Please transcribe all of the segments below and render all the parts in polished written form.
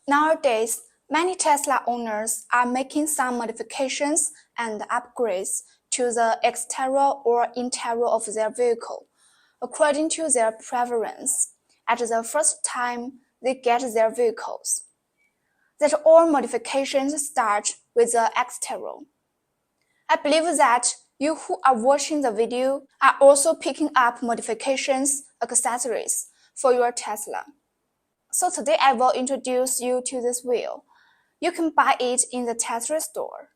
Nowadays, many Tesla owners are making some modifications and upgrades to the exterior or interior of their vehicle, according to their preference, at the first time they get their vehicles. That all modifications start with the exterior. I believe that you who are watching the video are also picking up modifications, accessories for your Tesla. So today I will introduce you to this wheel. You can buy it in the Tesery store.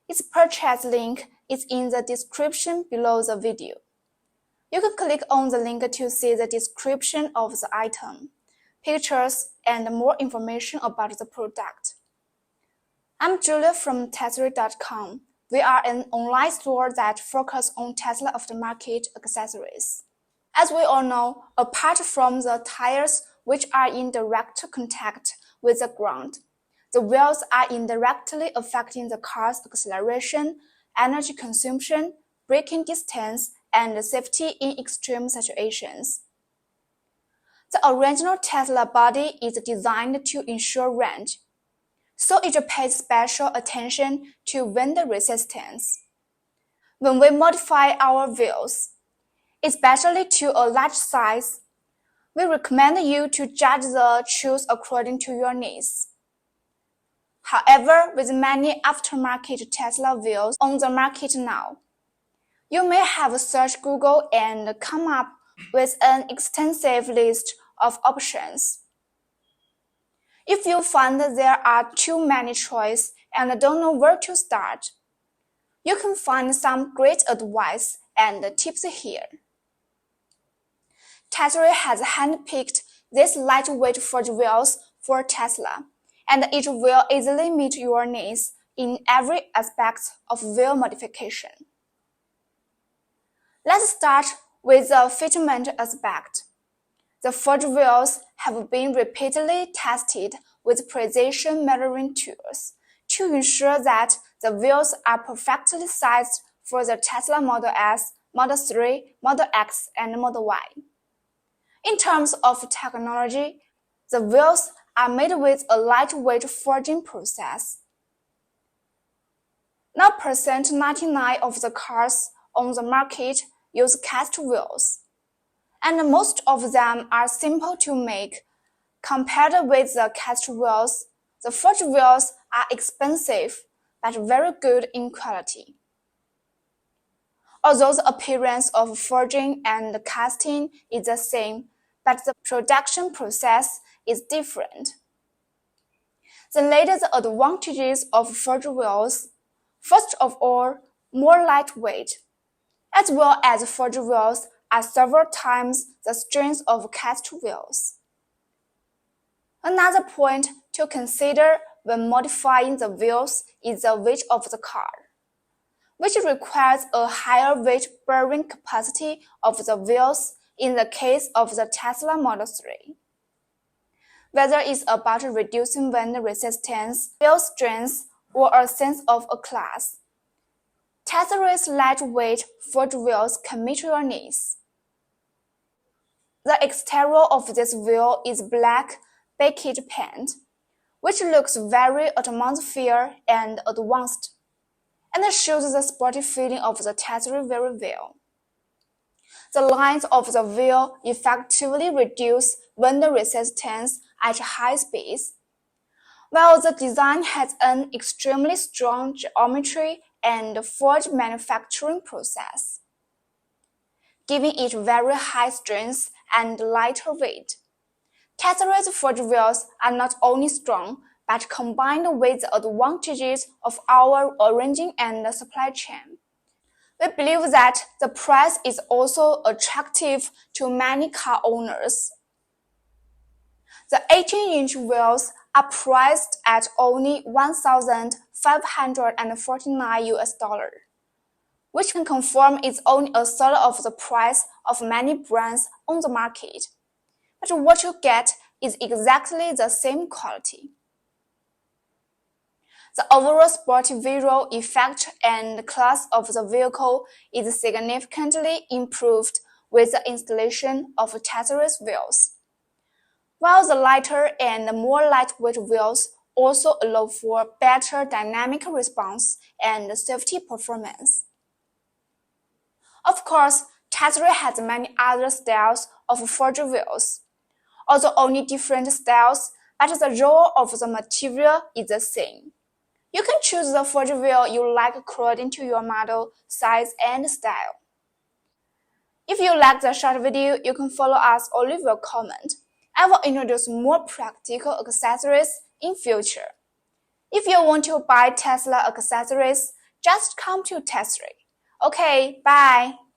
Its purchase link is in the description below the video. You can click on the link to see the description of the item, pictures, and more information about the product. I'm Julia from Tesery.com. We are an online store that focuses on Tesla aftermarket accessories. As we all know, apart from the tires which are in direct contact with the ground, the wheels are indirectly affecting the car's acceleration, energy consumption, braking distance, and safety in extreme situations. The original Tesla body is designed to ensure range, so it pays special attention to wind resistance. When we modify our wheels, especially to a large size, we recommend you to judge the shoes according to your needs. However, with many aftermarket Tesla wheels on the market now, you may have searched Google and come up with an extensive list of options. If you find there are too many choices and don't know where to start, you can find some great advice and tips here. Tesery has handpicked these lightweight forged wheels for Tesla, and it will easily meet your needs in every aspect of wheel modification. Let's start with the fitment aspect. The forged wheels have been repeatedly tested with precision measuring tools to ensure that the wheels are perfectly sized for the Tesla Model S, Model 3, Model X, and Model Y. In terms of technology, the wheels are made with a lightweight forging process. 99% of the cars on the market use cast wheels, and most of them are simple to make. Compared with the cast wheels, the forged wheels are expensive but very good in quality. Although the appearance of forging and casting is the same, but the production process is different. The latest advantages of forged wheels: first of all, more lightweight, as well as forged wheels are several times the strength of cast wheels. Another point to consider when modifying the wheels is the weight of the car, which requires a higher weight-bearing capacity of the wheels in the case of the Tesla Model 3. Whether it's about reducing wind resistance, wheel strength, or a sense of a class, Tesery's lightweight forged wheels can meet your needs. The exterior of this wheel is black baked paint, which looks very atmospheric and advanced, and shows the sporty feeling of the Tesery very well. The lines of the wheel effectively reduce wind resistance at high speeds, while the design has an extremely strong geometry and forged manufacturing process, giving it very high strength and lighter weight. Tesery's forged wheels are not only strong, but combined with the advantages of our arranging and supply chain, we believe that the price is also attractive to many car owners. The 18-inch wheels are priced at only $1,549, which can confirm it's only a third of the price of many brands on the market. But what you get is exactly the same quality. The overall sporty visual effect and class of the vehicle is significantly improved with the installation of Tesery's wheels. while the lighter and more lightweight wheels also allow for better dynamic response and safety performance. Of course, Tesery has many other styles of forged wheels. Although only different styles, but the role of the material is the same. You can choose the forged wheel you like according to your model, size, and style. If you like the short video, you can follow us or leave a comment. I will introduce more practical accessories in future. If you want to buy Tesla accessories, just come to Tesery. Okay, bye!